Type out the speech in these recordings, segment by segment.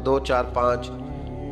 2, 4, 5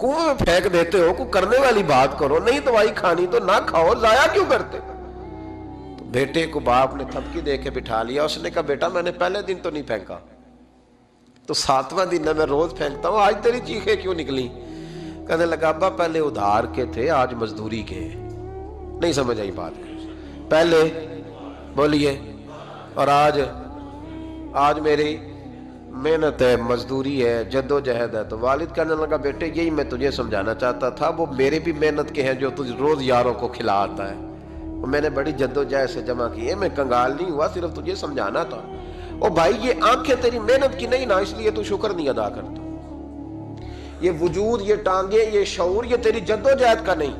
کنویں میں پھینک دیتے ہو, کوئی کرنے والی بات کرو, نہیں دوائی کھانی تو نہ کھاؤ, ضائع کیوں کرتے؟ تو بیٹے کو باپ نے تھپکی دے کے بٹھا لیا, اس نے کہا بیٹا میں نے پہلے دن تو نہیں پھینکا, تو 7واں دن میں روز پھینکتا ہوں, آج تیری چیخیں کیوں نکلی؟ کہنے لگا ابا پہلے ادھار کے تھے, آج مزدوری کے ہیں. نہیں سمجھ آئی بات؟ پہلے بولیے, اور آج میری محنت ہے, مزدوری ہے, جد و جہد ہے. تو والد کہنے لگا بیٹے یہی میں تجھے سمجھانا چاہتا تھا, وہ میرے بھی محنت کے ہیں جو تجھ روز یاروں کو کھلا آتا ہے, وہ میں نے بڑی جد و جہد سے جمع کی ہے, میں کنگال نہیں ہوا, صرف تجھے سمجھانا تھا. او بھائی یہ آنکھیں تیری محنت کی نہیں نا, اس لیے تو شکر نہیں ادا کرتا. یہ وجود, یہ ٹانگیں, یہ شعور, یہ تیری جد و جہد کا نہیں.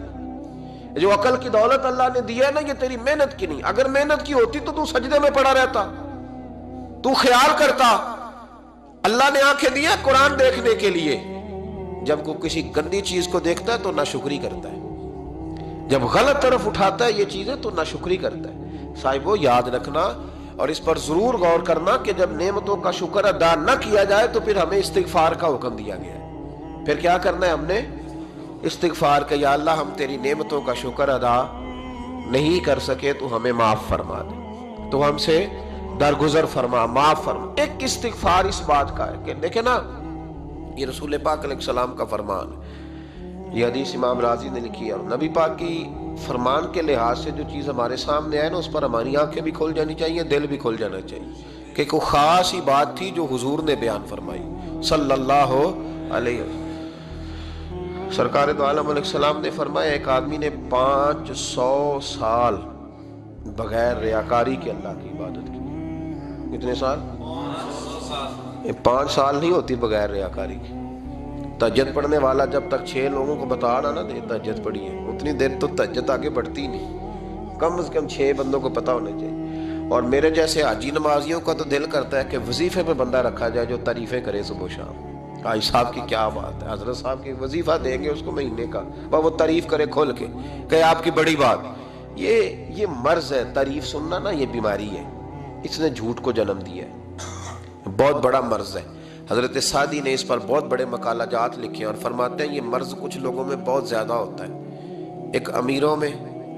جو عقل کی دولت اللہ نے دی ہے نا, یہ تیری محنت کی نہیں. اگر محنت کی ہوتی تو سجدے میں پڑا رہتا, تو خیال کرتا. اللہ نے آنکھیں دی ہے قرآن دیکھنے کے لیے, جب کوئی کسی گندی چیز کو دیکھتا ہے تو ناشکری کرتا ہے, جب غلط طرف اٹھاتا ہے یہ چیزیں تو ناشکری کرتا ہے. صاحبو یاد رکھنا اور اس پر ضرور غور کرنا کہ جب نعمتوں کا شکر ادا نہ کیا جائے تو پھر ہمیں استغفار کا حکم دیا گیا ہے. پھر کیا کرنا ہے ہم نے؟ استغفار کا, یا اللہ ہم تیری نعمتوں کا شکر ادا نہیں کر سکے تو ہمیں معاف فرما دے, تو ہم سے درگزر فرما, معاف فرما. ایک استغفار اس بات کا ہے کہ دیکھیں نا, یہ رسول پاک علیہ السلام کا فرمان ہے, یہ حدیث امام رازی نے لکھی ہے, اور نبی پاک کی فرمان کے لحاظ سے جو چیز ہمارے سامنے آئے نا, اس پر ہماری آنکھیں بھی کھل جانی چاہیے, دل بھی کھل جانا چاہیے, کہ کوئی خاص ہی بات تھی جو حضور نے بیان فرمائی صلی اللہ علیہ وسلم. سرکار دو عالم علیہ السلام نے فرمایا ایک آدمی نے 500 سال بغیر ریاکاری کے اللہ کی عبادت کی. کتنے سال؟ 5 سال نہیں ہوتی بغیر ریاکاری کی. تہجد پڑھنے والا جب تک 6 لوگوں کو بتا نہ دے تہجد پڑھی ہے, اتنی دیر تو تہجد آگے بڑھتی نہیں. کم از کم 6 بندوں کو پتا ہونا چاہیے. اور میرے جیسے حاجی نمازیوں کا تو دل کرتا ہے کہ وظیفے پہ بندہ رکھا جائے جو تعریفیں کرے صبح و شام. حاجی صاحب کی کیا بات ہے, حضرت صاحب کی وظیفہ دیں گے اس کو مہینے کا, وہ تعریف کرے کھول کے کہ آپ کی بڑی بات. یہ مرض ہے, تعریف سننا نا یہ بیماری ہے, اس نے جھوٹ کو جنم دیا ہے, بہت بڑا مرض ہے. حضرت سعدی نے اس پر بہت بڑے مقالہ جات لکھے اور فرماتے ہیں یہ مرض کچھ لوگوں میں بہت زیادہ ہوتا ہے. ایک امیروں میں,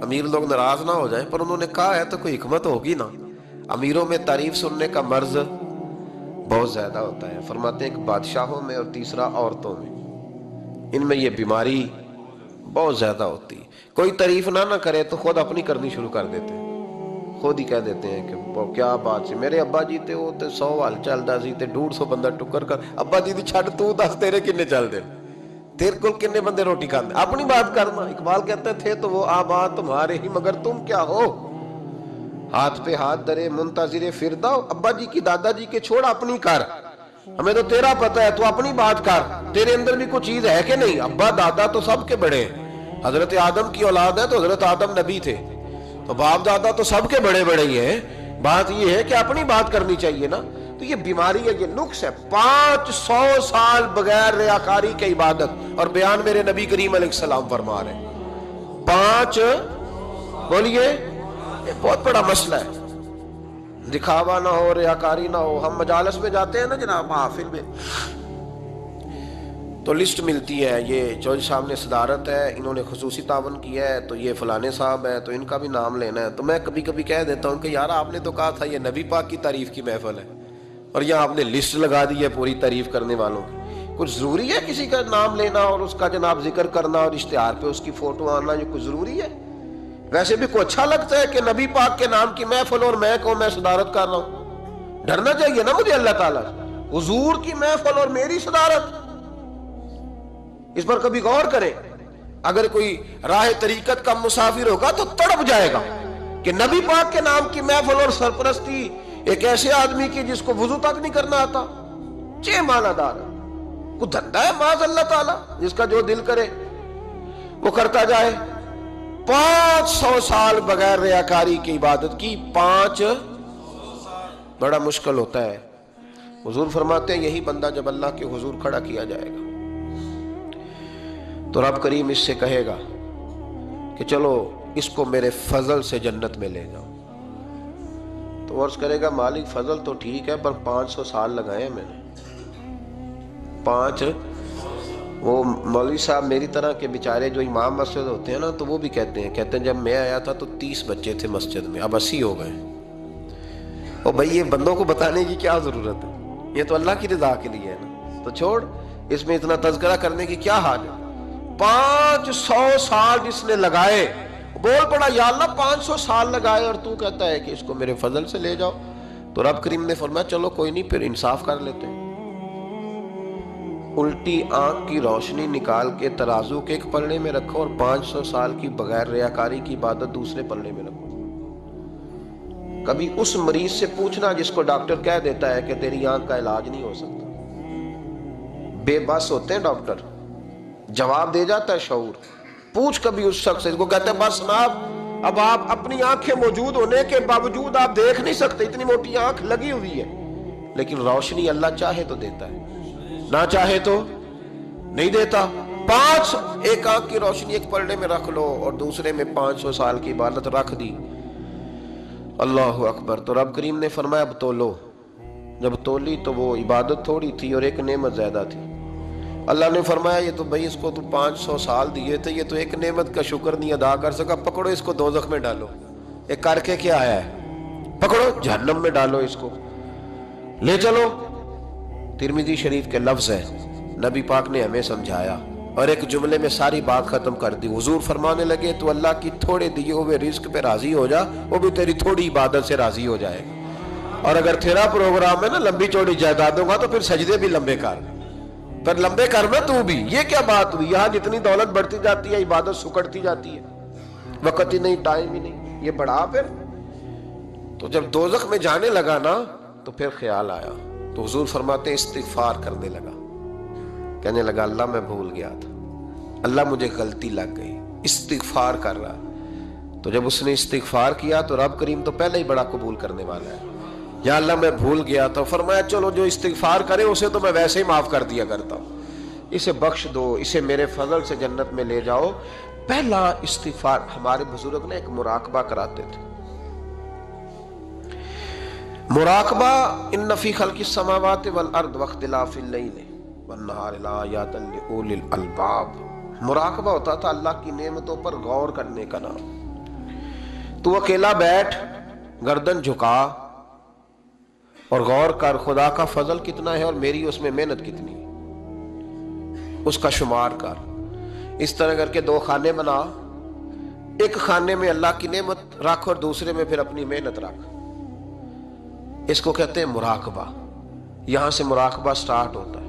امیر لوگ ناراض نہ ہو جائیں پر انہوں نے کہا ہے تو کوئی حکمت ہوگی نا, امیروں میں تعریف سننے کا مرض بہت زیادہ ہوتا ہے. فرماتے ہیں ایک بادشاہوں میں اور تیسرا عورتوں میں, ان میں یہ بیماری بہت زیادہ ہوتی ہے. کوئی تعریف نہ کرے تو خود اپنی کرنی شروع کر دیتے ہیں, خود ہی کہہ دیتے ہیں کہ کیا بات سی, میرے ابا جی تے وہ تے 100 حال چلدا سی تے 150 بندہ ٹکر کر, ابا جی دی چھڈ تو دس تیرے کنے چل دے, تیرے کول کنے بندے روٹی کھاندے, اپنی بات کرنا. اقبال کہتے تھے تو وہ آبا تمہارے ہی مگر تم کیا ہو, ہاتھ پہ ہاتھ درے منتظر فردا, ابا جی کی دادا جی کے چھوڑ اپنی کر, ہمیں تو تیرا پتہ ہے تو اپنی بات کر, تیرے اندر بھی کوئی چیز ہے کہ نہیں. ابا دادا تو سب کے بڑے ہیں, حضرت آدم کی اولاد ہے تو حضرت آدم نبی تھے, تو باپ دادا تو سب کے بڑے بڑے ہی ہیں. بات یہ ہے کہ اپنی بات کرنی چاہیے نا. تو یہ بیماری ہے, یہ نقص ہے. 500 سال بغیر ریاکاری کی عبادت, اور بیان میرے نبی کریم علیہ السلام فرما رہے ہیں 5, بولیے, یہ بہت بڑا مسئلہ ہے. دکھاوا نہ ہو, ریاکاری نہ ہو. ہم مجالس میں جاتے ہیں نا جناب, محافل میں, تو لسٹ ملتی ہے, یہ چودھری صاحب نے صدارت ہے, انہوں نے خصوصی تعاون کیا ہے, تو یہ فلانے صاحب ہے تو ان کا بھی نام لینا ہے. تو میں کبھی کبھی کہہ دیتا ہوں کہ یار آپ نے تو کہا تھا یہ نبی پاک کی تعریف کی محفل ہے, اور یہاں آپ نے لسٹ لگا دی ہے پوری تعریف کرنے والوں کی. کچھ ضروری ہے کسی کا نام لینا اور اس کا جناب ذکر کرنا اور اشتہار پہ اس کی فوٹو آنا, یہ کچھ ضروری ہے؟ ویسے بھی کوئی اچھا لگتا ہے کہ نبی پاک کے نام کی محفل اور میں صدارت کر رہا ہوں؟ ڈرنا چاہیے نا مجھے اللہ تعالیٰ, حضور کی محفل اور میری صدارت. اس پر کبھی غور کریں. اگر کوئی راہ طریقت کا مسافر ہوگا تو تڑپ جائے گا کہ نبی پاک کے نام کی محفل اور سرپرستی ایک ایسے آدمی کی جس کو وضو تک نہیں کرنا آتا, معنی دار کو دھندا ہے معاذ اللہ تعالیٰ, جس کا جو دل کرے وہ کرتا جائے. 500 سال بغیر ریاکاری کی عبادت کی, 5 بڑا مشکل ہوتا ہے. حضور فرماتے ہیں یہی بندہ جب اللہ کے حضور کھڑا کیا جائے گا تو رب کریم اس سے کہے گا کہ چلو اس کو میرے فضل سے جنت میں لے جاؤ. تو عرض کرے گا مالک فضل تو ٹھیک ہے پر 500 سال لگائے میں نے, 5 وہ مولوی صاحب میری طرح کے بیچارے جو امام مسجد ہوتے ہیں نا تو وہ بھی کہتے ہیں جب میں آیا تھا تو 30 بچے تھے مسجد میں، اب 80 ہو گئے۔ اور بھائی یہ بندوں کو بتانے کی کیا ضرورت ہے، یہ تو اللہ کی رضا کے لیے ہے نا، تو چھوڑ اس میں اتنا تذکرہ کرنے کی کیا حال ہے۔ 500 سال جس نے لگائے، بول پڑا یا اللہ 500 سال لگائے اور تو کہتا ہے کہ اس کو میرے فضل سے لے جاؤ، تو رب کریم نے فرمایا چلو کوئی نہیں، پھر انصاف کر لیتے ہیں۔ الٹی آنکھ کی روشنی نکال کے ترازو کے ایک پلڑے میں رکھو اور 500 سال کی بغیر ریاکاری کی عبادت دوسرے پلڑے میں رکھو۔ کبھی اس مریض سے پوچھنا جس کو ڈاکٹر کہہ دیتا ہے کہ تیری آنکھ کا علاج نہیں ہو سکتا، بے بس ہوتے ہیں ڈاکٹر، جواب دے جاتا ہے شعور۔ پوچھ کبھی اس شخص سے، اس کو کہتے ہیں بس جناب اب آپ اپنی آنکھیں موجود ہونے کے باوجود آپ دیکھ نہیں سکتے، اتنی موٹی آنکھ لگی ہوئی ہے، لیکن روشنی اللہ چاہے تو دیتا ہے، نہ چاہے تو نہیں دیتا۔ 5 ایک آنکھ کی روشنی ایک پلڑے میں رکھ لو اور دوسرے میں 500 سال کی عبادت رکھ دی، اللہ اکبر۔ تو رب کریم نے فرمایا اب تولو، جب تولی تو وہ عبادت تھوڑی تھی اور ایک نعمت زیادہ تھی۔ اللہ نے فرمایا یہ تو بھائی اس کو تو 500 سال دیے تھے، یہ تو ایک نعمت کا شکر نہیں ادا کر سکا، پکڑو اس کو دوزخ میں ڈالو۔ ایک کر کے کیا آیا ہے، پکڑو جہنم میں ڈالو اس کو، لے چلو۔ ترمذی شریف کے لفظ ہے، نبی پاک نے ہمیں سمجھایا اور ایک جملے میں ساری بات ختم کر دی۔ حضور فرمانے لگے تو اللہ کی تھوڑے دیے ہوئے رزق پہ راضی ہو جا، وہ بھی تیری تھوڑی عبادت سے راضی ہو جائے گا، اور اگر تیرا پروگرام ہے نا لمبی چوڑی جائیدادوں کا تو پھر سجدے بھی لمبے کر، پھر لمبے کرنا تو بھی۔ یہ کیا بات ہوئی، یہاں جتنی دولت بڑھتی جاتی ہے عبادت سکڑتی جاتی ہے، وقت ہی نہیں، ٹائم ہی نہیں، یہ بڑھا۔ پھر تو جب دوزخ میں جانے لگا نا تو پھر خیال آیا، تو حضور فرماتے ہیں استغفار کرنے لگا، کہنے لگا اللہ میں بھول گیا تھا، اللہ مجھے غلطی لگ گئی، استغفار کر رہا۔ تو جب اس نے استغفار کیا تو رب کریم تو پہلے ہی بڑا قبول کرنے والا ہے، یا اللہ میں بھول گیا تھا، فرمایا چلو جو استغفار کرے اسے تو میں ویسے ہی معاف کر دیا کرتا ہوں، اسے بخش دو، اسے میرے فضل سے جنت میں لے جاؤ۔ پہلا استغفار ہمارے بزرگ نے ایک مراقبہ کراتے تھے، مراقبہ ان فی خلق السماوات والارض واختلاف اللیل والنہار لآیات لأولی الالباب۔ مراقبہ ہوتا تھا اللہ کی نعمتوں پر غور کرنے کا نام۔ تو اکیلا بیٹھ، گردن جھکا اور غور کر خدا کا فضل کتنا ہے اور میری اس میں محنت کتنی ہے، اس کا شمار کر۔ اس طرح کر کے 2 خانے بنا، ایک خانے میں اللہ کی نعمت رکھ اور دوسرے میں پھر اپنی محنت رکھ، اس کو کہتے ہیں مراقبہ۔ یہاں سے مراقبہ سٹارٹ ہوتا ہے،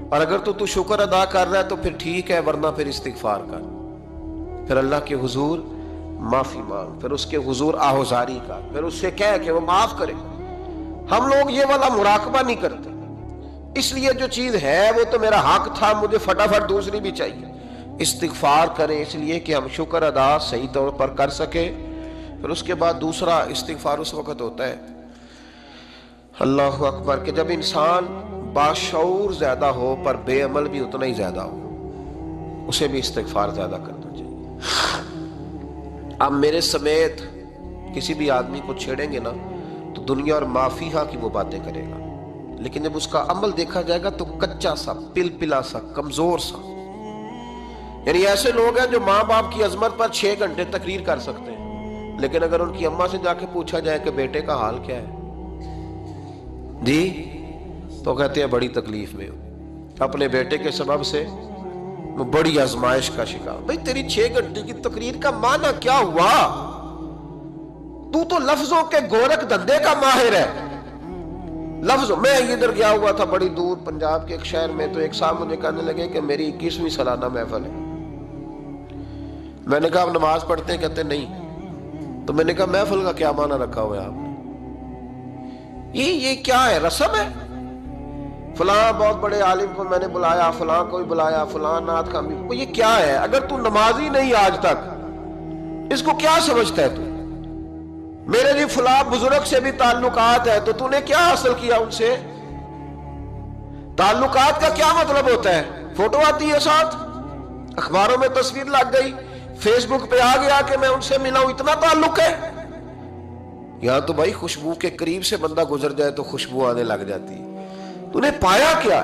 اور اگر تو شکر ادا کر رہا ہے تو پھر ٹھیک ہے، ورنہ پھر استغفار کر، پھر اللہ کے حضور معافی مانگ، پھر اس کے حضور آہوزاری کا، پھر اس سے کہہ کہ وہ معاف کرے۔ ہم لوگ یہ والا مراقبہ نہیں کرتے، اس لیے جو چیز ہے وہ تو میرا حق تھا، مجھے فٹافٹ دوسری بھی چاہیے۔ استغفار کریں اس لیے کہ ہم شکر ادا صحیح طور پر کر سکے۔ پھر اس کے بعد دوسرا استغفار اس وقت ہوتا ہے اللہ اکبر کہ جب انسان باشعور زیادہ ہو پر بے عمل بھی اتنا ہی زیادہ ہو، اسے بھی استغفار زیادہ کرنا چاہیے۔ اب میرے سمیت کسی بھی آدمی کو چھیڑیں گے نا تو دنیا اور مافیہا کی وہ باتیں کرے گا، لیکن جب اس کا عمل دیکھا جائے گا تو کچا سا، پلپلا سا، کمزور سا۔ یعنی ایسے لوگ ہیں جو ماں باپ کی عظمت پر 6 گھنٹے تقریر کر سکتے ہیں، لیکن اگر ان کی اماں سے جا کے پوچھا جائے کہ بیٹے کا حال کیا ہے جی، تو کہتے ہیں بڑی تکلیف میں ہو، اپنے بیٹے کے سبب سے وہ بڑی آزمائش کا شکار۔ بھئی تیری 6 گھنٹے کی تقریر کا معنی کیا ہوا؟ تو لفظوں کے گورکھ دھندے کا ماہر ہے، لفظوں۔ میں ادھر گیا ہوا تھا بڑی دور پنجاب کے ایک شہر میں، تو ایک صاحب مجھے کہنے لگے کہ میری 21ویں سالانہ محفل ہے۔ میں نے کہا آپ نماز پڑھتے ہیں؟ کہتے نہیں۔ تو میں نے کہا محفل کا کیا معنی رکھا ہوا ہے آپ نے؟ یہ کیا ہے، رسم ہے؟ فلاں بہت بڑے عالم کو میں نے بلایا، فلاں کو بھی بلایا، فلاں نعت خواں بھی۔ یہ کیا ہے؟ اگر تو نمازی نہیں آج تک، اس کو کیا سمجھتا ہے تو؟ میرے جی فلاں بزرگ سے بھی تعلقات ہے، تو تو نے کیا حاصل کیا ان سے؟ تعلقات کا کیا مطلب ہوتا ہے؟ فوٹو آتی ہے ساتھ، اخباروں میں تصویر لگ گئی، فیس بک پہ آ گیا کہ میں ان سے ملا ہوں، اتنا تعلق ہے؟ یہاں تو بھائی خوشبو کے قریب سے بندہ گزر جائے تو خوشبو آنے لگ جاتی ہے۔ تو نے پایا کیا؟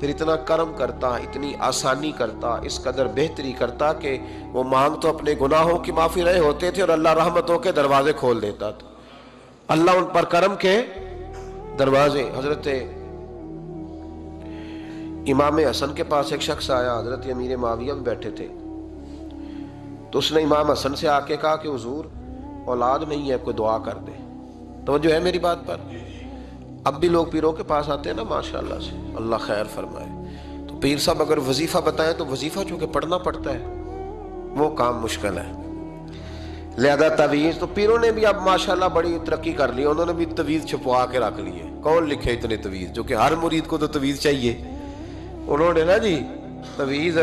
پھر اتنا کرم کرتا، اتنی آسانی کرتا، اس قدر بہتری کرتا کہ وہ مانگ تو اپنے گناہوں کی معافی رہے ہوتے تھے اور اللہ رحمتوں کے دروازے کھول دیتا تھا۔ اللہ ان پر کرم کے دروازے۔ حضرت امام حسن کے پاس ایک شخص آیا، حضرت امیر معاویہ بھی بیٹھے تھے، تو اس نے امام حسن سے آ کے کہا کہ حضور اولاد نہیں ہے، کوئی دعا کر دے۔ توجہ ہے میری بات پر؟ اب بھی لوگ پیروں کے پاس آتے ہیں نا ماشاءاللہ سے، اللہ خیر فرمائے، تو پیر صاحب اگر وظیفہ بتائیں تو وظیفہ چونکہ پڑھنا پڑتا ہے وہ کام مشکل ہے، لہذا تعویذ تو پیروں نے بھی اب ماشاءاللہ بڑی ترقی کر لی، انہوں نے بھی تعویذ چھپوا کے رکھ لی ہے۔ کون لکھے اتنے تعویذ، جو کہ ہر مرید کو تو تعویذ چاہیے، انہوں نے نا جی تعویذ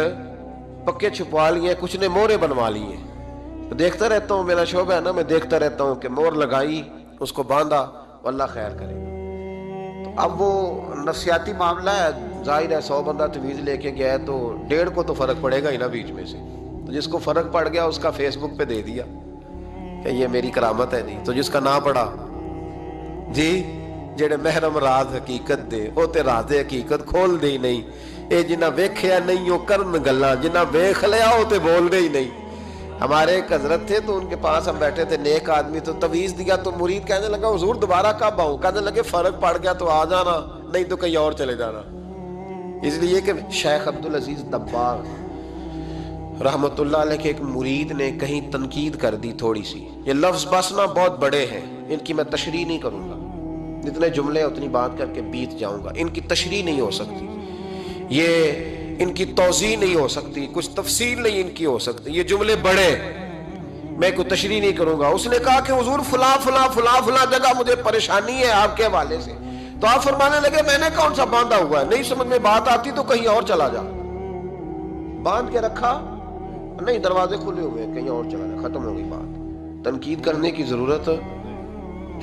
پکے چھپوا لیے، کچھ نے مورے بنوا لی ہیں۔ دیکھتا رہتا ہوں، میرا شعبہ ہے نا، میں دیکھتا رہتا ہوں کہ مور لگائی، اس کو باندھا، اللہ خیر کرے۔ تو اب وہ نفسیاتی معاملہ ہے، ظاہر ہے 100 بندہ تعویذ لے کے گیا ہے تو 1.5 کو تو فرق پڑے گا ہی نا بیچ میں سے، تو جس کو فرق پڑ گیا اس کا فیس بک پہ دے دیا کہ یہ میری کرامت ہے جی، تو جس کا نہ پڑا جی جڑے محرم راز حقیقت دے او تے راز حقیقت کھول دے ہی نہیں، اے جنہ ویکھیا نہیں او کرن گلاں، جنہ ویکھ لیا او تے بول دے ہی نہیں۔ ہمارے ایک حضرت تھے تو ان کے پاس ہم بیٹھے تھے، نیک آدمی، تو تعویذ دیا تو مرید کہنے لگا حضور دوبارہ کب آؤں؟ کہنے لگے فرق پڑ گیا تو آ جانا، نہیں تو کہیں اور چلے جانا۔ اس لیے کہ شیخ عبدالعزیز دباغ رحمت اللہ علیہ کے ایک مرید نے کہیں تنقید کر دی تھوڑی سی، یہ لفظ بس نا بہت بڑے ہیں، ان کی میں تشریح نہیں کروں گا، جتنے جملے اتنی بات کر کے بیت جاؤں گا، ان کی تشریح نہیں ہو سکتی، یہ ان کی توضیح نہیں ہو سکتی، کچھ تفصیل نہیں ان کی ہو سکتی، یہ جملے بڑے، میں کوئی تشریح نہیں کروں گا۔ اس نے کہا کہ حضور فلاں فلاں فلاں فلاں جگہ مجھے پریشانی ہے آپ کے حوالے سے، تو آپ فرمانے لگے میں نے کون سا باندھا ہوا ہے، نہیں سمجھ میں بات آتی تو کہیں اور چلا جا، باندھ کے رکھا نہیں، دروازے کھلے ہوئے کہیں اور چلا جا، ختم ہو گئی بات۔ تنقید کرنے کی ضرورت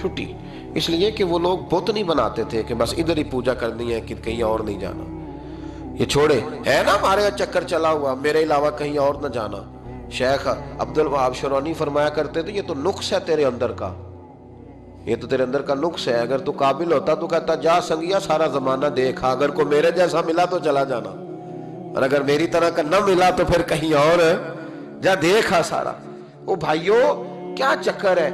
چھٹی، اس لیے کہ وہ لوگ بت نہیں بناتے تھے کہ بس ادھر ہی پوجا کرنی ہے کہ کہیں اور نہیں جانا، یہ چھوڑے ہے نا ہمارے چکر چلا ہوا، میرے علاوہ کہیں اور نہ جانا۔ شیخ عبدالوہاب شرونی فرمایا کرتے تھے یہ تو نقص ہے تیرے اندر کا، یہ تو تیرے اندر کا نقص ہے، اگر تو قابل ہوتا تو کہتا جا سنگیا سارا زمانہ دیکھا، اگر کوئی میرے جیسا ملا تو چلا جانا، اور اگر میری طرح کا نہ ملا تو پھر کہیں اور جا دیکھا سارا۔ او بھائیو کیا چکر ہے،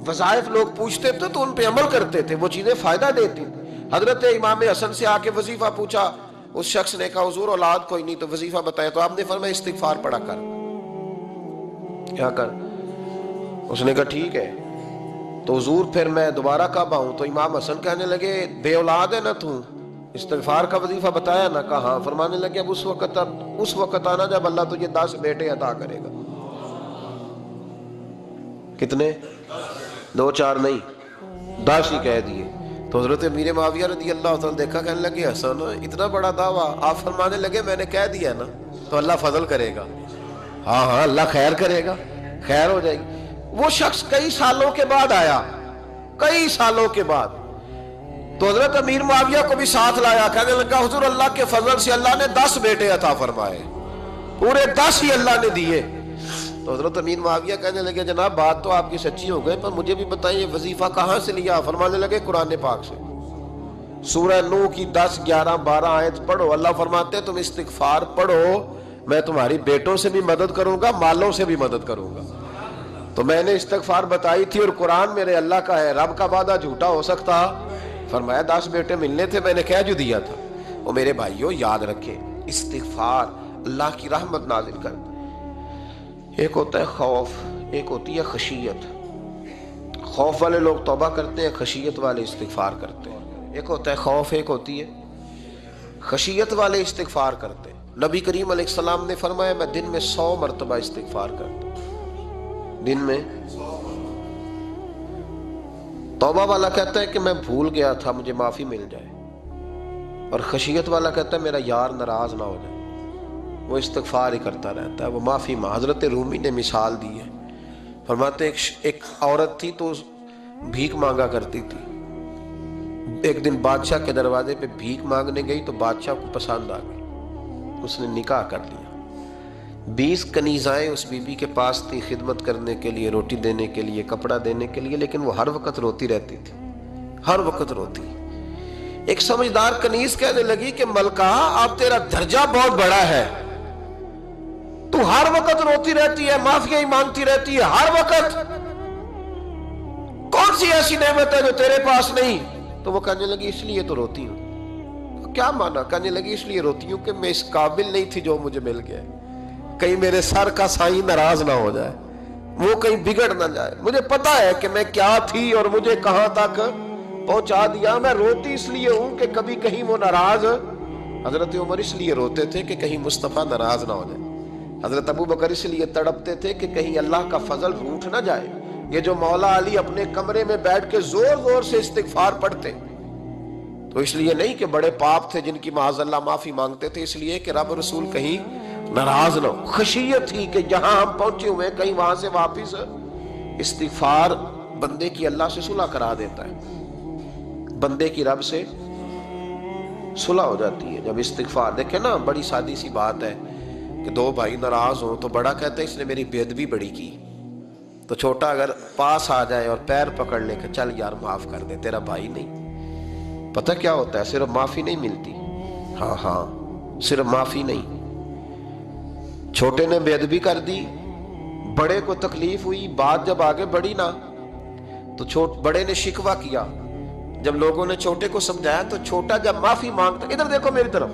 وظائف لوگ پوچھتے تھے تو ان پہ عمل کرتے تھے، وہ چیزیں فائدہ دیتی۔ حضرت امام حسن سے آ کے وظیفہ پوچھا، اس شخص نے کہا حضور اولاد کوئی نہیں تو وظیفہ بتائیں، تو آپ نے فرمایا استغفار پڑھا کر، کیا کر؟ اس نے کہا ٹھیک ہے، تو حضور پھر میں دوبارہ کب آؤں؟ تو امام حسن کہنے لگے بے اولاد ہے نا تو، استغفار کا وظیفہ بتایا نا؟ کہا ہاں۔ فرمانے لگے اب اس وقت آنا جب اللہ تجھے 10 بیٹے عطا کرے گا۔ کتنے؟ 2 4 نہیں، 10 ہی کہہ دیے۔ تو حضرت امیر معاویہ رضی اللہ تعالیٰ دیکھا، کہنے لگے حسن اتنا بڑا دعویٰ؟ آپ فرمانے لگے میں نے کہہ دیا نا تو اللہ فضل کرے گا، ہاں ہاں اللہ خیر کرے گا، خیر ہو جائے گی۔ وہ شخص کئی سالوں کے بعد آیا، کئی سالوں کے بعد، تو حضرت امیر معاویہ کو بھی ساتھ لایا، کہنے لگا حضور اللہ کے فضل سے اللہ نے 10 بیٹے عطا فرمائے، پورے 10 ہی اللہ نے دیے۔ تو حضرت امیر معاویہ کہنے لگے جناب بات تو آپ کی سچی ہو گئی، پر مجھے بھی بتائیے وظیفہ کہاں سے لیا؟ فرمانے لگے قرآن پاک سے، سورہ نوح کی 10 11 12 آیت پڑھو، اللہ فرماتے ہیں تم استغفار پڑھو، میں تمہاری بیٹوں سے بھی مدد کروں گا، مالوں سے بھی مدد کروں گا۔ تو میں نے استغفار بتائی تھی اور قرآن میرے اللہ کا ہے، رب کا وعدہ جھوٹا ہو سکتا؟ فرمایا 10 بیٹے ملنے تھے، میں نے کہہ جو دیا تھا۔ وہ میرے بھائیوں یاد رکھیں، استغفار اللہ کی رحمت نازل کرتا، ایک ہوتا ہے خوف، ایک ہوتی ہے خشیت۔ خوف والے لوگ توبہ کرتے ہیں، خشیت والے استغفار کرتے ہیں۔ ایک ہوتا ہے خوف، ایک ہوتی ہے خشیت والے استغفار کرتے ہیں۔ نبی کریم علیہ السلام نے فرمایا میں دن میں 100 مرتبہ استغفار کرتا ہوں، دن میں۔ توبہ والا کہتا ہے کہ میں بھول گیا تھا مجھے معافی مل جائے، اور خشیت والا کہتا ہے میرا یار ناراض نہ ہو جائے، وہ استغفار ہی کرتا رہتا ہے، وہ معافی حضرت رومی نے مثال دی ہے، فرماتے ایک عورت تھی تو بھیک مانگا کرتی تھی، ایک دن بادشاہ کے دروازے پہ بھیک مانگنے گئی تو بادشاہ کو پسند آ گئی، اس نے نکاح کر لیا۔ 20 کنیزائیں اس بی بی کے پاس تھی خدمت کرنے کے لیے، روٹی دینے کے لیے، کپڑا دینے کے لیے، لیکن وہ ہر وقت روتی رہتی تھی، ہر وقت روتی۔ ایک سمجھدار کنیز کہنے لگی کہ ملکہ اب تیرا درجہ بہت بڑا ہے، تو ہر وقت روتی رہتی ہے، معافیاں ہی مانگتی رہتی ہے ہر وقت، کون سی ایسی نعمت ہے جو تیرے پاس نہیں؟ تو وہ کہنے لگی اس لیے تو روتی ہوں۔ کیا مانا؟ کہنے لگی اس لیے روتی ہوں کہ میں اس قابل نہیں تھی جو مجھے مل گیا، کہیں میرے سر کا سائیں ناراض نہ ہو جائے، وہ کہیں بگڑ نہ جائے، مجھے پتا ہے کہ میں کیا تھی اور مجھے کہاں تک پہنچا دیا، میں روتی اس لیے ہوں کہ کبھی کہیں وہ ناراض۔ حضرت عمر اس لیے روتے تھے کہ کہیں مصطفیٰ ناراض نہ ہو جائے، حضرت ابو بکر اس لیے تڑپتے تھے کہ کہیں اللہ کا فضل روٹھ نہ جائے۔ یہ جو مولا علی اپنے کمرے میں بیٹھ کے زور زور سے استغفار پڑھتے تو اس لیے نہیں کہ بڑے پاپ تھے جن کی معاذ اللہ معافی مانگتے تھے، اس لیے کہ رب رسول کہیں ناراض نہ ہو۔ خشیت تھی کہ جہاں ہم پہنچے ہوئے کہیں وہاں سے واپس، استغفار بندے کی اللہ سے صلح کرا دیتا ہے، بندے کی رب سے صلح ہو جاتی ہے جب استغفار۔ دیکھیں نا، بڑی سادی سی بات ہے کہ دو بھائی ناراض ہوں تو بڑا کہتا ہے اس نے میری بے ادبی بڑی کی، تو چھوٹا اگر پاس آ جائے اور پیر پکڑ لے کہ چل یار معاف کر دے، تیرا بھائی نہیں۔ پتہ کیا ہوتا ہے؟ صرف معافی نہیں ملتی، ہاں صرف معافی نہیں، چھوٹے نے بے ادبی کر دی، بڑے کو تکلیف ہوئی، بات جب آگے بڑھی نا تو بڑے نے شکوہ کیا، جب لوگوں نے چھوٹے کو سمجھایا تو چھوٹا جب معافی مانگتا، ادھر دیکھو میری طرف،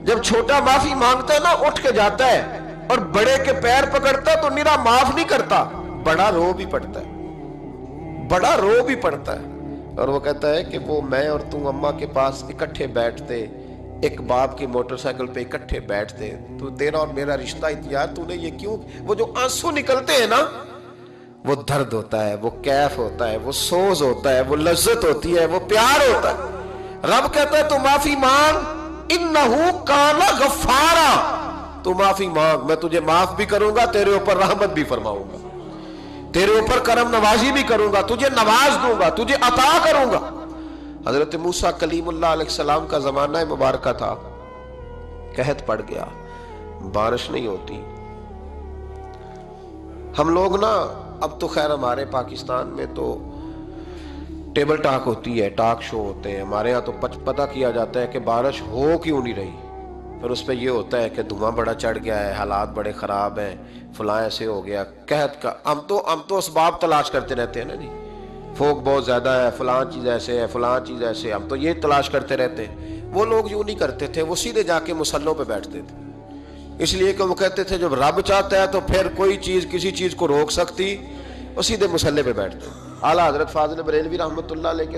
جب چھوٹا معافی مانگتا ہے نا اٹھ کے جاتا ہے اور بڑے کے پیر پکڑتا ہے تو نرا معاف نہیں کرتا، بڑا رو بھی پڑتا ہے، بڑا رو بھی پڑتا ہے، اور وہ کہتا ہے کہ وہ میں اور تم اماں کے پاس اکٹھے بیٹھتے، ایک باپ کی موٹر سائیکل پہ اکٹھے بیٹھتے، تو تیرا اور میرا رشتہ یار تو نے یہ کیوں؟ وہ جو آنسو نکلتے ہیں نا، وہ درد ہوتا ہے، وہ کیف ہوتا ہے، وہ سوز ہوتا ہے، وہ لذت ہوتی ہے، وہ پیار ہوتا ہے۔ رب کہتا ہے تو معافی مانگ، انہو کان غفارا، تو معافی مانگ، میں تجھے معاف بھی کروں گا، تیرے اوپر رحمت بھی فرماؤں گا، تیرے اوپر کرم نوازی بھی کروں گا، تجھے نواز دوں گا، تجھے عطا کروں گا۔ حضرت موسیٰ کلیم اللہ علیہ السلام کا زمانہ مبارکہ تھا، قحط پڑ گیا، بارش نہیں ہوتی۔ ہم لوگ نا اب تو خیر ہمارے پاکستان میں تو ٹیبل ٹاک ہوتی ہے، ٹاک شو ہوتے ہیں، ہمارے ہاں تو پتہ کیا جاتا ہے کہ بارش ہو کیوں نہیں رہی، پھر اس پہ یہ ہوتا ہے کہ دھواں بڑا چڑھ گیا ہے، حالات بڑے خراب ہیں، فلاں ایسے ہو گیا، قحط کا ہم تو اسباب تلاش کرتے رہتے ہیں نا جی، فوق بہت زیادہ ہے، فلاں چیز ایسے ہے، فلاں چیز ایسے، ہم تو یہ تلاش کرتے رہتے ہیں۔ وہ لوگ یوں نہیں کرتے تھے، وہ سیدھے جا کے مصلوں پہ بیٹھتے تھے، اس لیے کہ وہ کہتے تھے جب رب چاہتا ہے تو پھر کوئی چیز کسی چیز کو روک سکتی، وہ سیدھے مصلے پہ بیٹھتے ہیں۔ اعلیٰ حضرت فاضل بریلوی رحمۃ اللہ علیہ کے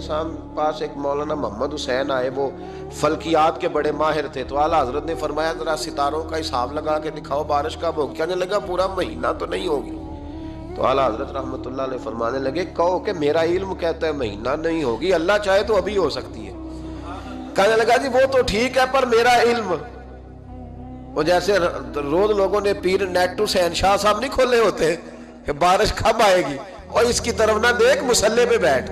پاس ایک مولانا محمد حسین آئے، وہ فلکیات کے بڑے ماہر تھے، تو اعلیٰ حضرت نے فرمایا ذرا ستاروں کا حساب لگا کے دکھاؤ بارش کب ہوگی؟ کہنے لگا پورا مہینہ تو نہیں ہوگی۔ تو اعلیٰ حضرت رحمۃ اللہ علیہ فرمانے لگے کہو کہ میرا علم کہتا ہے مہینہ نہیں ہوگی، اللہ چاہے تو ابھی ہو سکتی ہے۔ کہنے لگا جی وہ تو ٹھیک ہے پر میرا علم، وہ جیسے روز لوگوں نے پیر نیٹ ٹو شہنشاہ صاحب نہیں کھولے ہوتے کہ بارش کب آئے گی، اور اس کی طرف نہ دیکھ، مصلے پہ بیٹھ،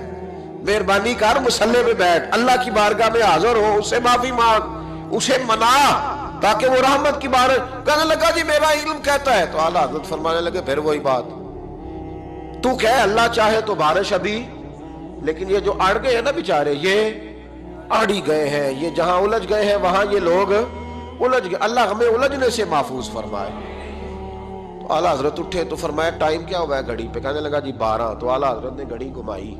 مہربانی کر مصلے پہ بیٹھ، اللہ کی بارگاہ میں حاضر ہو، اس سے معافی مانگ، اسے منا تاکہ وہ رحمت کی بارش۔ کہنے لگا جی میرا علم کہتا ہے، تو اعلیٰ حضرت فرمانے لگے پھر وہی بات، تو کہہ اللہ چاہے تو بارش ابھی، لیکن یہ جو اڑ گئے ہیں نا بیچارے، یہ اڑ ہی گئے ہیں، یہ جہاں الجھ گئے ہیں وہاں یہ لوگ الجھ گئے، اللہ ہمیں الجھنے سے محفوظ فرمائے۔ تو اعلیٰ حضرت اٹھے تو فرمایا ٹائم کیا ہوا ہے گھڑی پہ؟ کہنے لگا جی 12۔ تو اعلیٰ حضرت نے گھڑی گھمائی،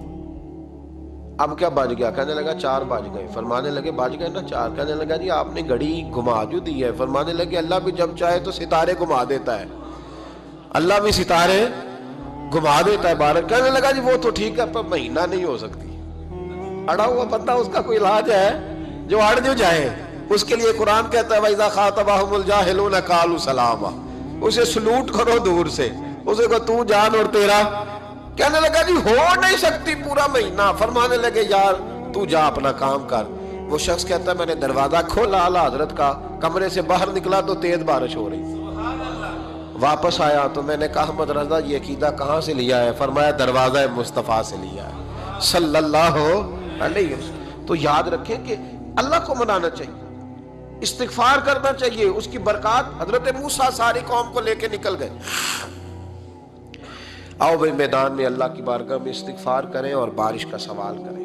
اب کیا بج گیا؟ کہنے لگا 4 بج گئے۔ فرمانے لگے بج گئے نا 4؟ کہنے لگا جی آپ نے گھڑی گھما جو دی ہے۔ فرمانے لگے اللہ بھی جب چاہے تو ستارے گھما دیتا ہے، اللہ بھی ستارے گھما دیتا ہے بارش۔ کہنے لگا جی وہ تو ٹھیک ہے پر مہینہ نہیں ہو سکتی۔ اڑا ہوا بندہ اس کا کوئی علاج ہے جو اڑ جو جائے، اس کے لیے قرآن کہتا ہے وَإِذَا خَاطَبَهُمُ الْجَاهِلُونَ قَالُوا سَلَامًا، اسے سلوٹ کرو دور سے، اسے کو تو جان اور تیرا۔ کہنے لگا جی ہو نہیں سکتی پورا مہینہ۔ فرمانے لگے یار تو جا اپنا کام کر۔ وہ شخص کہتا ہے میں نے دروازہ کھولا اعلیٰ حضرت کا، کمرے سے باہر نکلا تو تیز بارش ہو رہی، واپس آیا تو میں نے کہا احمد رضا یہ عقیدہ کہاں سے لیا ہے؟ فرمایا دروازہ مصطفیٰ سے لیا ہے صلی اللہ علیہ وسلم۔ تو یاد رکھیں کہ اللہ کو منانا چاہیے، استغفار کرنا چاہیے، اس کی برکات۔ حضرت موسیٰ ساری قوم کو لے کے نکل گئے، آؤ بھائی میدان میں اللہ کی بارگاہ میں استغفار کریں اور بارش کا سوال کریں۔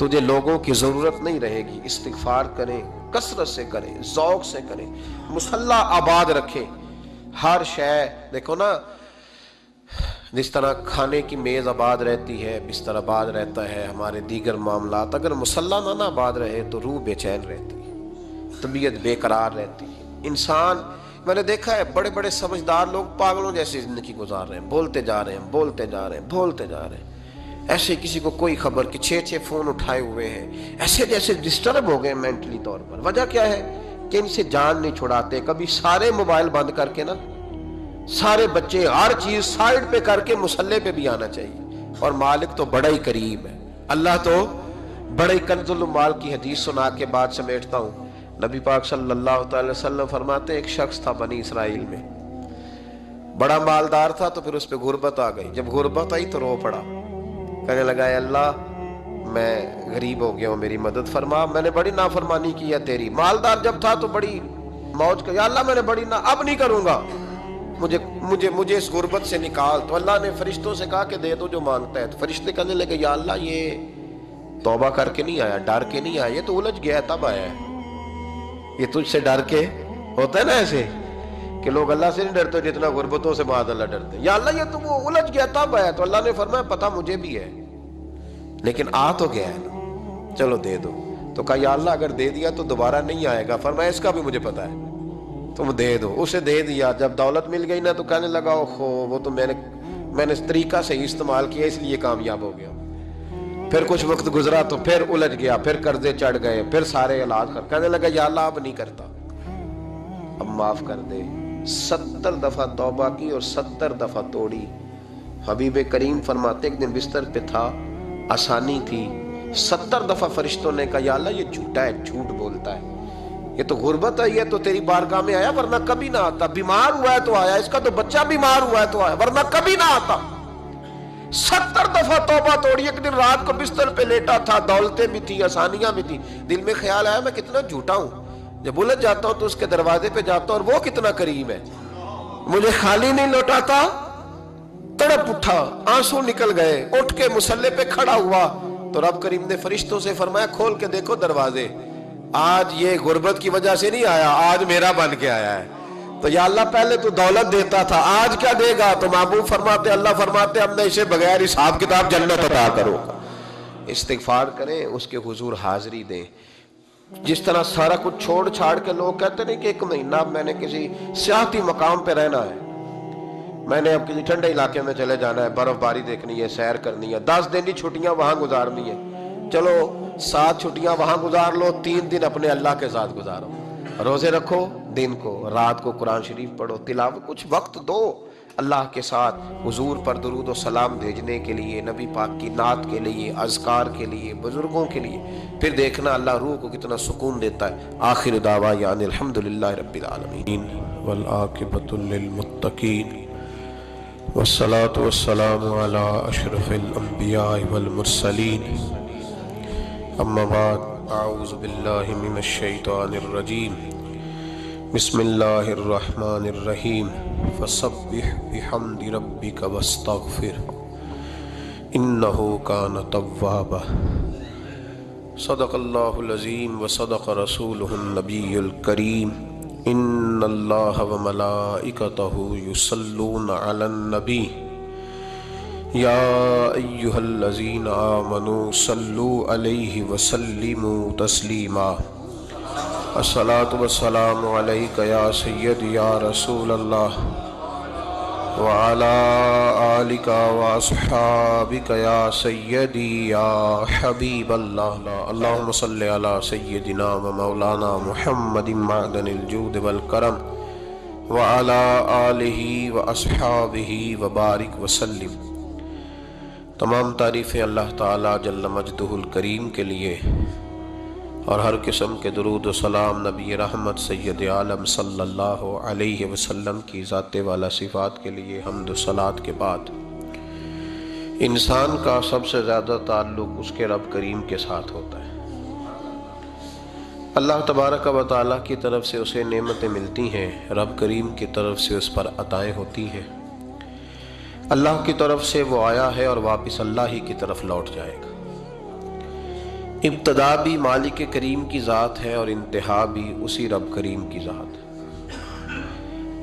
تجھے لوگوں کی ضرورت نہیں رہے گی. استغفار کریں، کثرت سے کریں، ذوق سے کریں، مصلح آباد رکھیں. ہر شے دیکھو نا، جس طرح کھانے کی میز آباد رہتی ہے، بستر آباد رہتا ہے، ہمارے دیگر معاملات، اگر مصلح نہ آباد رہے تو روح بے چین رہتی ہے، طبیعت بے قرار رہتی ہے. انسان، میں نے دیکھا ہے بڑے بڑے سمجھدار لوگ پاگلوں جیسی زندگی گزار رہے ہیں، بولتے جا رہے ہیں، بولتے جا رہے ہیں، بولتے جا رہے ہیں، ایسے کسی کو کوئی خبر کہ 6 فون اٹھائے ہوئے ہیں، ایسے جیسے ڈسٹرب ہو گئے مینٹلی طور پر. وجہ کیا ہے کہ ان سے جان نہیں چھڑاتے. کبھی سارے موبائل بند کر کے نا، سارے بچے ہر چیز سائیڈ پہ کر کے مصلے پہ بھی آنا چاہیے. اور مالک تو بڑا ہی قریب ہے، اللہ تو بڑا ہی کنز المال کی حدیث سنا کے بعد سمیٹتا ہوں. نبی پاک صلی اللہ تعالی وسلم فرماتے ہیں ایک شخص تھا بنی اسرائیل میں، بڑا مالدار تھا، تو پھر اس پہ غربت آ گئی. جب غربت آئی تو رو پڑا، کہنے لگا اے اللہ میں غریب ہو گیا ہوں، میری مدد فرما، میں نے بڑی نافرمانی کی ہے تیری. مالدار جب تھا تو بڑی موج کر، یا اللہ میں نے بڑی اب نہیں کروں گا، مجھے اس غربت سے نکال. تو اللہ نے فرشتوں سے کہا کہ دے دو جو مانگتا ہے. تو فرشتے کہنے لگے یا اللہ یہ توبہ کر کے نہیں آیا، ڈر کے نہیں آیا، یہ تو الجھ گیا تب آیا ہے. یہ تجھ سے ڈر کے ہوتا ہے نا ایسے کہ لوگ اللہ سے نہیں ڈرتے جتنا غربتوں سے معاذ اللہ ڈرتے. یا اللہ یہ تو وہ الجھ گیا تب آیا. تو اللہ نے فرمایا پتہ مجھے بھی ہے، لیکن آ تو گیا ہے نا، چلو دے دو. تو کہا یا اللہ اگر دے دیا تو دوبارہ نہیں آئے گا. فرمایا اس کا بھی مجھے پتا ہے، تم دے دو. اسے دے دیا. جب دولت مل گئی نا تو کہنے لگا اوہو وہ تو میں نے اس طریقہ سے استعمال کیا اس لیے کامیاب ہو گیا. پھر کچھ وقت گزرا تو پھر الجھ گیا، پھر قرضے چڑھ گئے، پھر سارے علاج کر. کہنے لگا یا اللہ اب نہیں کرتا، اب معاف کر دے. 70 دفعہ توبہ کی اور 70 دفعہ توڑی. حبیب کریم فرماتے ایک دن بستر پہ تھا، آسانی تھی، 70 دفعہ فرشتوں نے کہا یا اللہ یہ جھوٹا ہے، جھوٹ بولتا ہے، یہ تو غربت آئی ہے تو تیری بارگاہ میں آیا ورنہ کبھی نہ آتا. بیمار ہوا ہے تو آیا، اس کا تو بچہ بیمار ہوا ہے تو آیا ورنہ کبھی نہ آتا. 70 دفعہ توبہ توڑی. ایک دن رات کو بستر پہ لیٹا تھا، دولتیں بھی تھی، آسانیاں بھی تھی. دل میں خیال آیا میں کتنا جھوٹا ہوں، جب الجھ جاتا ہوں تو اس کے دروازے پہ جاتا ہوں اور وہ کتنا قریب ہے، مجھے خالی نہیں لوٹاتا. تڑپ اٹھا، آنسو نکل گئے، اٹھ کے مصلے پہ کھڑا ہوا تو رب کریم نے فرشتوں سے فرمایا کھول کے دیکھو دروازے، آج یہ غربت کی وجہ سے نہیں آیا، آج میرا بن کے آیا ہے. تو یا اللہ پہلے تو دولت دیتا تھا، آج کیا دے گا؟ تو محبوب فرماتے اللہ فرماتے اب میں اسے بغیر حساب کتاب جنت عطا کروں گا. استغفار کریں، اس کے حضور حاضری دیں. جس طرح سارا کچھ چھوڑ چھاڑ کے لوگ کہتے نہیں کہ 1 مہینہ میں نے کسی سیاحتی مقام پہ رہنا ہے، میں نے اب کسی ٹھنڈے علاقے میں چلے جانا ہے، برف باری دیکھنی ہے، سیر کرنی ہے، 10 دن کی چھٹیاں وہاں گزارنی ہے. چلو 7 چھٹیاں وہاں گزار لو، 3 دن اپنے اللہ کے ساتھ گزارو. روزے رکھو، دن کو رات کو قرآن شریف پڑھو، تلاوت، کچھ وقت دو اللہ کے ساتھ حضور پر درود و سلام بھیجنے کے لیے، نبی پاک کی نعت کے لیے، اذکار کے لیے، بزرگوں کے لیے. پھر دیکھنا اللہ روح کو کتنا سکون دیتا ہے. آخر دعوانا ان الحمدللہ رب العالمین والعاقبۃ للمتقین والصلاة والسلام علی اشرف الانبیاء والمرسلین. اما بعد، اعوذ باللہ من الشیطان الرجیم، بسم اللہ الرحمن الرحیم. فسبح بحمد ربک واستغفر انہ کان توابا. صدق اللہ العظیم وصدق رسولہ النبی الکریم. ان اللہ وملائکتہ یصلون علی النبی یا ایہا الذین آمنوا صلوا علیہ وسلموا تسلیما. الصلاۃ والسلام علیک یا سیدی یا رسول اللہ وعلی آلک واصحابک یا سیدی یا حبیب اللہ. اللہم صلی علی سیدنا و مولانا محمد معدن الجود والکرم وعلی آلہ واصحابہ وبارک وسلم. تمام تعریفیں اللہ تعالیٰ جل مجدہ الکریم کے لیے، اور ہر قسم کے درود و سلام نبی رحمت سید عالم صلی اللہ علیہ وسلم کی ذات والا صفات کے لیے. حمد و صلات کے بعد انسان کا سب سے زیادہ تعلق اس کے رب کریم کے ساتھ ہوتا ہے. اللہ تبارک و تعالیٰ کی طرف سے اسے نعمتیں ملتی ہیں، رب کریم کی طرف سے اس پر عطائیں ہوتی ہیں. اللہ کی طرف سے وہ آیا ہے اور واپس اللہ ہی کی طرف لوٹ جائے گا. ابتدا بھی مالک کریم کی ذات ہے اور انتہا بھی اسی رب کریم کی ذات ہے۔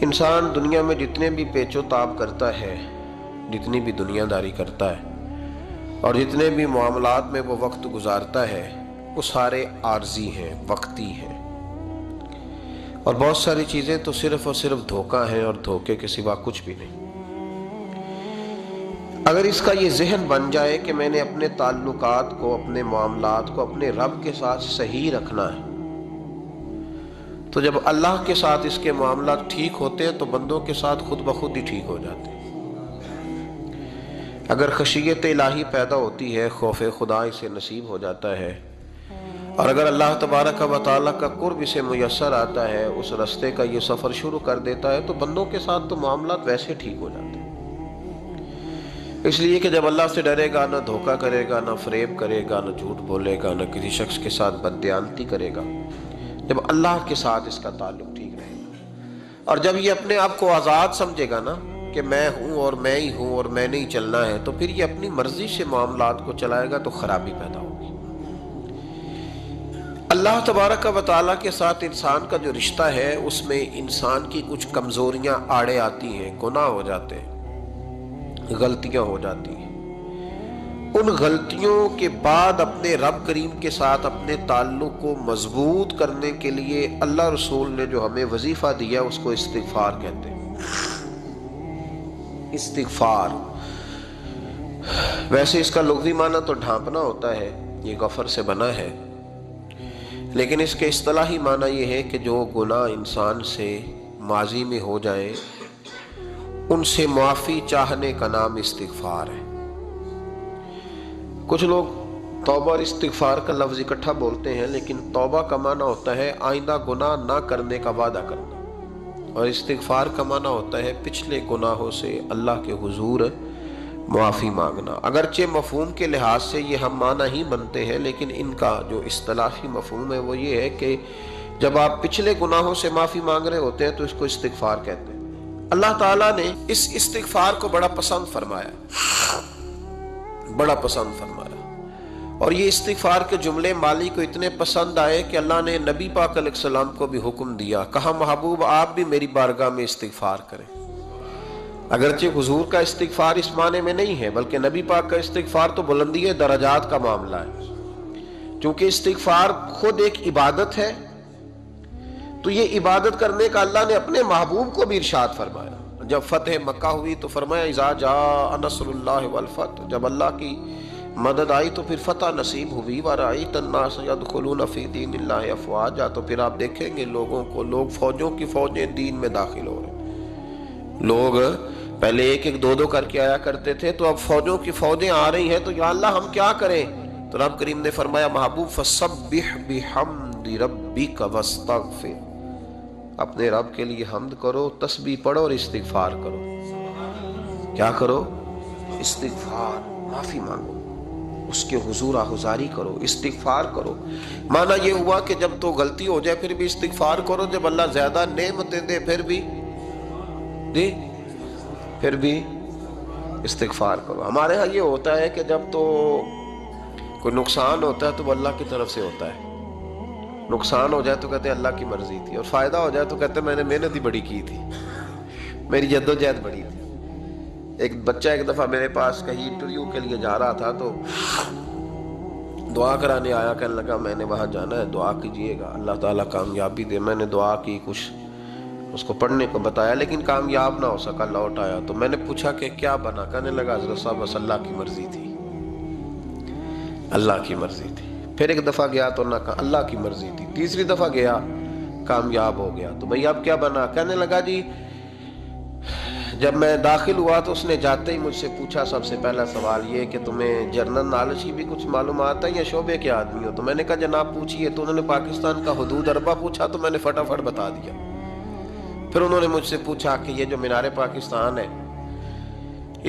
انسان دنیا میں جتنے بھی پیچ و تاب کرتا ہے، جتنی بھی دنیا داری کرتا ہے اور جتنے بھی معاملات میں وہ وقت گزارتا ہے، وہ سارے عارضی ہیں، وقتی ہیں، اور بہت ساری چیزیں تو صرف اور صرف دھوکہ ہیں اور دھوکے کے سوا کچھ بھی نہیں۔ اگر اس کا یہ ذہن بن جائے کہ میں نے اپنے تعلقات کو، اپنے معاملات کو اپنے رب کے ساتھ صحیح رکھنا ہے، تو جب اللہ کے ساتھ اس کے معاملات ٹھیک ہوتے ہیں تو بندوں کے ساتھ خود بخود ہی ٹھیک ہو جاتے ہیں۔ اگر خشیت الہی پیدا ہوتی ہے، خوف خدا اسے نصیب ہو جاتا ہے، اور اگر اللہ تبارک و تعالیٰ کا قرب اسے میسر آتا ہے، اس رستے کا یہ سفر شروع کر دیتا ہے، تو بندوں کے ساتھ تو معاملات ویسے ٹھیک ہو جاتے ہیں۔ اس لیے کہ جب اللہ سے ڈرے گا، نہ دھوکہ کرے گا، نہ فریب کرے گا، نہ جھوٹ بولے گا، نہ کسی شخص کے ساتھ بددیانتی کرے گا، جب اللہ کے ساتھ اس کا تعلق ٹھیک رہے گا، اور جب یہ اپنے آپ کو آزاد سمجھے گا نا کہ میں ہوں اور میں ہی ہوں اور میں نے ہی چلنا ہے، تو پھر یہ اپنی مرضی سے معاملات کو چلائے گا تو خرابی پیدا ہوگی۔ اللہ تبارک و تعالیٰ کے ساتھ انسان کا جو رشتہ ہے، اس میں انسان کی کچھ کمزوریاں آڑے آتی ہیں، گناہ ہو جاتے ہیں، غلطیاں ہو جاتی ہیں۔ ان غلطیوں کے بعد اپنے رب کریم کے ساتھ اپنے تعلق کو مضبوط کرنے کے لیے اللہ رسول نے جو ہمیں وظیفہ دیا اس کو استغفار کہتے ہیں۔ استغفار ویسے اس کا لغوی معنی تو ڈھانپنا ہوتا ہے، یہ غفر سے بنا ہے، لیکن اس کے اصطلاحی معنی یہ ہے کہ جو گناہ انسان سے ماضی میں ہو جائیں ان سے معافی چاہنے کا نام استغفار ہے۔ کچھ لوگ توبہ اور استغفار کا لفظ اکٹھا بولتے ہیں، لیکن توبہ کا معنی ہوتا ہے آئندہ گناہ نہ کرنے کا وعدہ کرنا، اور استغفار کا معنی ہوتا ہے پچھلے گناہوں سے اللہ کے حضور معافی مانگنا۔ اگرچہ مفہوم کے لحاظ سے یہ ہم معنی ہی بنتے ہیں، لیکن ان کا جو اصطلاحی مفہوم ہے وہ یہ ہے کہ جب آپ پچھلے گناہوں سے معافی مانگ رہے ہوتے ہیں تو اس کو استغفار کہتے ہیں۔ اللہ تعالیٰ نے اس استغفار کو بڑا پسند فرمایا، بڑا پسند فرمایا، اور یہ استغفار کے جملے مالی کو اتنے پسند آئے کہ اللہ نے نبی پاک علیہ السلام کو بھی حکم دیا، کہا محبوب آپ بھی میری بارگاہ میں استغفار کریں۔ اگرچہ حضور کا استغفار اس معنی میں نہیں ہے، بلکہ نبی پاک کا استغفار تو بلندی درجات کا معاملہ ہے۔ چونکہ استغفار خود ایک عبادت ہے، تو یہ عبادت کرنے کا اللہ نے اپنے محبوب کو بھی ارشاد فرمایا۔ جب فتح مکہ ہوئی تو فرمایا اذا جاء نصر اللہ والفتح، جب اللہ کی مدد آئی تو پھر فتح نصیب ہوئی، وَرَأَيْتَ النَّاسَ يَدْخُلُونَ فِي دِينِ اللَّهِ أَفْوَاجًا، تو پھر آپ دیکھیں گے لوگوں کو، لوگ فوجوں کی فوجیں دین میں داخل ہو رہے ہیں۔ لوگ پہلے ایک ایک دو دو کر کے آیا کرتے تھے، تو اب فوجوں کی فوجیں آ رہی ہیں، تو یا اللہ ہم کیا کریں؟ تو رب کریم نے فرمایا محبوب فَسَبِّحْ بِحَمْدِ رَبِّكَ وَاسْتَغْفِرْ، اپنے رب کے لیے حمد کرو، تسبیح پڑھو اور استغفار کرو۔ کیا کرو؟ استغفار، معافی مانگو، اس کے حضور آہذاری کرو، استغفار کرو۔ معنی یہ ہوا کہ جب تو غلطی ہو جائے پھر بھی استغفار کرو، جب اللہ زیادہ نعمتیں دے پھر بھی استغفار کرو۔ ہمارے ہاں یہ ہوتا ہے کہ جب تو کوئی نقصان ہوتا ہے تو وہ اللہ کی طرف سے ہوتا ہے، نقصان ہو جائے تو کہتے ہیں اللہ کی مرضی تھی، اور فائدہ ہو جائے تو کہتے ہیں میں نے محنت ہی بڑی کی تھی، میری جدوجہد بڑی تھی۔ ایک بچہ ایک دفعہ میرے پاس کہیں انٹرویو کے لیے جا رہا تھا، تو دعا کرانے آیا، کہنے لگا میں نے وہاں جانا ہے، دعا کیجئے گا اللہ تعالیٰ کامیابی دے۔ میں نے دعا کی، کچھ اس کو پڑھنے کو بتایا، لیکن کامیاب نہ ہو سکا، لوٹ آیا۔ تو میں نے پوچھا کہ کیا بنا؟ کہنے لگا حضرت صاحب بس اللہ کی مرضی تھی، اللہ کی مرضی تھی۔ پھر ایک دفعہ گیا تو نہ کہا اللہ کی مرضی تھی، تیسری دفعہ گیا کامیاب ہو گیا۔ تو بھئی اب کیا بنا؟ کہنے لگا جی جب میں داخل ہوا تو اس نے جاتے ہی مجھ سے پوچھا سب سے پہلا سوال یہ کہ تمہیں جنرل نالج کی بھی کچھ معلومات ہے یا شعبے کے آدمی ہو؟ تو میں نے کہا جناب پوچھئے۔ تو انہوں نے پاکستان کا حدود اربہ پوچھا تو میں نے فٹافٹ بتا دیا۔ پھر انہوں نے مجھ سے پوچھا کہ یہ جو مینار پاکستان ہے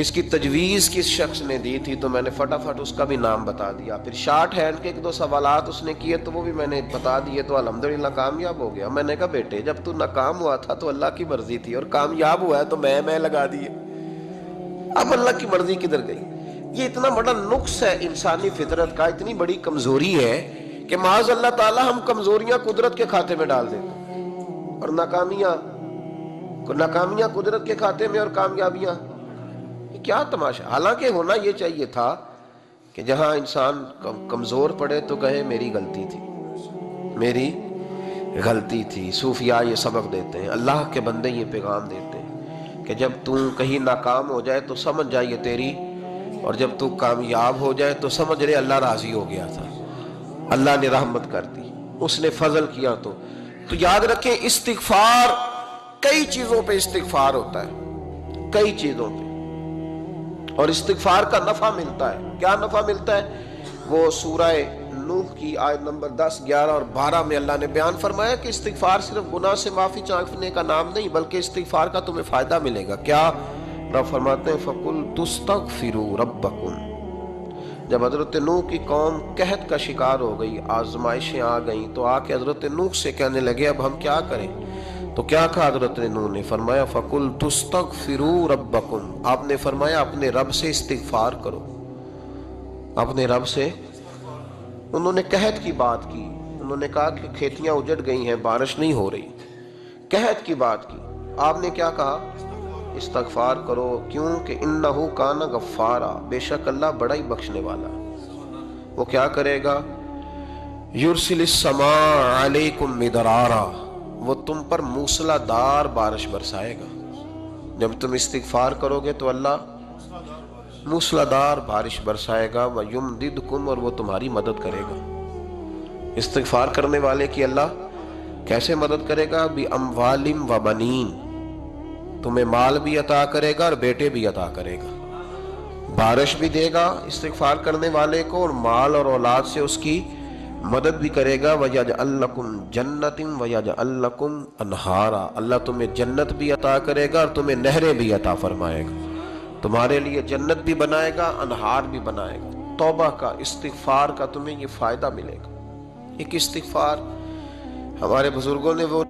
اس کی تجویز کس شخص نے دی تھی؟ تو میں نے فٹافٹ اس کا بھی نام بتا دیا۔ پھر شارٹ ہینڈ کے ایک دو سوالات اس نے کیے تو وہ بھی میں نے بتا دیے، تو الحمدللہ کامیاب ہو گیا۔ میں نے کہا بیٹے جب تو ناکام ہوا تھا تو اللہ کی مرضی تھی، اور کامیاب ہوا ہے تو میں لگا دیے، اب اللہ کی مرضی کدھر گئی؟ یہ اتنا بڑا نقص ہے انسانی فطرت کا، اتنی بڑی کمزوری ہے کہ معاذ اللہ تعالی ہم کمزوریاں قدرت کے کھاتے میں ڈال دیتے ہیں، اور ناکامیاں قدرت کے کھاتے میں، اور کامیابیاں، یہ کیا تماشا۔ حالانکہ ہونا یہ چاہیے تھا کہ جہاں انسان کمزور پڑے تو کہے میری غلطی تھی، میری غلطی تھی۔ صوفیاء یہ سبق دیتے ہیں، اللہ کے بندے یہ پیغام دیتے ہیں کہ جب تو کہیں ناکام ہو جائے تو سمجھ جائے تیری، اور جب تو کامیاب ہو جائے تو سمجھ رہے اللہ راضی ہو گیا تھا، اللہ نے رحمت کر دی، اس نے فضل کیا۔ تو یاد رکھیں استغفار، کئی چیزوں پہ استغفار ہوتا ہے، کئی چیزوں پہ، اور استغفار کا نفع ملتا ہے۔ کیا نفع ملتا ہے؟ وہ سورہ نوح کی آیت نمبر 10، 11 اور 12 میں اللہ نے بیان فرمایا کہ استغفار صرف گناہ سے معافی چاہنے کا نام نہیں، بلکہ استغفار کا تمہیں فائدہ ملے گا۔ کیا؟ رب فرماتے ہیں فَقُلْ تُسْتَغْفِرُوا رَبَّكُمْ۔ جب حضرت نوح کی قوم قحط کا شکار ہو گئی، آزمائشیں آ گئیں، تو آ کے حضرت نوح سے کہنے لگے اب ہم کیا کریں؟ تو کیا کہا حضرت نوح نے؟ فرمایا فَقُلْ تُسْتَغْفِرُوا رَبَّكُمْ، آپ نے فرمایا اپنے رب سے استغفار کرو، اپنے رب سے۔ انہوں نے قحط کی بات کی، انہوں نے کہا کہ کھیتیاں اجڑ گئی ہیں، بارش نہیں ہو رہی، قحط کی بات کی۔ آپ نے کیا کہا؟ استغفار کرو، کیوں کہ انہو کان غفارا، بے شک اللہ بڑا ہی بخشنے والا۔ وہ کیا کرے گا؟ یرسل السماء علیکم مدرارا، وہ تم پر موسلا دار بارش برسائے گا۔ جب تم استغفار کرو گے تو اللہ موسلا دار بارش برسائے گا، وَيُمْدِدْكُمْ، اور وہ تمہاری مدد کرے گا۔ استغفار کرنے والے کی اللہ کیسے مدد کرے گا؟ بِأَمْوَالٍ وَبَنِينَ، تمہیں مال بھی عطا کرے گا اور بیٹے بھی عطا کرے گا، بارش بھی دے گا استغفار کرنے والے کو، اور مال اور اولاد سے اس کی مدد بھی کرے گا۔ وَيَجْعَلْ لَكُمْ جَنَّةٍ وَيَجْعَلْ لَكُمْ أَنْهَارًا، اللہ تمہیں جنت بھی عطا کرے گا اور تمہیں نہریں بھی عطا فرمائے گا، تمہارے لیے جنت بھی بنائے گا، انہار بھی بنائے گا۔ توبہ کا، استغفار کا تمہیں یہ فائدہ ملے گا۔ ایک استغفار ہمارے بزرگوں نے وہ